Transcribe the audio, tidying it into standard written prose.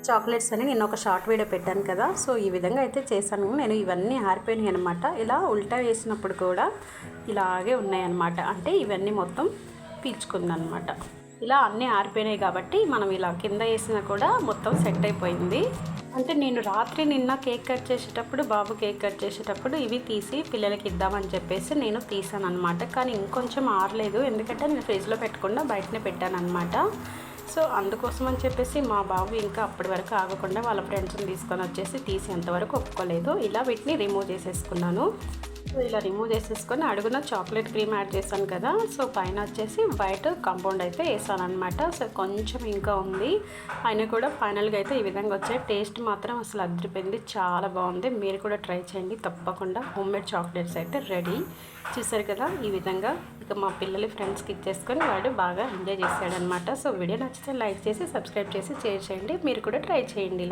Chocolates అని నేను ఒక షార్ట్ వీడియో పెట్టాను కదా, సో ఈ విధంగా అయితే చేశాను నేను. ఇవన్నీ ఆరిపోయినాయి అనమాట. ఇలా ఉల్టా వేసినప్పుడు కూడా ఇలాగే ఉన్నాయన్నమాట. అంటే ఇవన్నీ మొత్తం పీల్చుకుందనమాట. ఇలా అన్నీ ఆరిపోయినాయి కాబట్టి మనం ఇలా కింద వేసినా కూడా మొత్తం సెట్ అయిపోయింది. అంటే నేను రాత్రి నిన్న కేక్ కట్ చేసేటప్పుడు, బాబు కేక్ కట్ చేసేటప్పుడు ఇవి తీసి పిల్లలకి ఇద్దామని చెప్పేసి నేను తీసాను అనమాట. కానీ ఇంకొంచెం ఆరలేదు, ఎందుకంటే నేను ఫ్రిడ్జ్లో పెట్టకుండా బయటనే పెట్టాను అనమాట. సో అందుకోసం అని చెప్పేసి మా బాబు ఇంకా అప్పటి వరకు ఆగకుండా వాళ్ళ ఫ్రెండ్స్ని తీసుకొని వచ్చేసి తీసేంతవరకు ఒప్పుకోలేదు. ఇలా వీటిని రిమూవ్ చేసేసుకున్నాను. సో ఇలా రిమూవ్ చేసేసుకొని అడుగున చాక్లెట్ క్రీమ్ యాడ్ చేశాను కదా, సో పైన వచ్చేసి వైట్ కాంపౌండ్ అయితే వేసాను అనమాట. సో కొంచెం ఇంకా ఉంది, అయినా కూడా ఫైనల్గా అయితే ఈ విధంగా వచ్చాయి. టేస్ట్ మాత్రం అసలు అదిరిపోయింది, చాలా బాగుంది. మీరు కూడా ట్రై చేయండి తప్పకుండా. హోమ్మేడ్ చాక్లెట్స్ అయితే రెడీ. చూసారు కదా ఈ విధంగా. ఇక మా పిల్లలు ఫ్రెండ్స్కి ఇచ్చేసుకొని వాడు బాగా ఎంజాయ్ చేశాడనమాట. సో వీడియో నచ్చితే లైక్ చేసి సబ్స్క్రైబ్ చేసి షేర్ చేయండి. మీరు కూడా ట్రై చేయండి.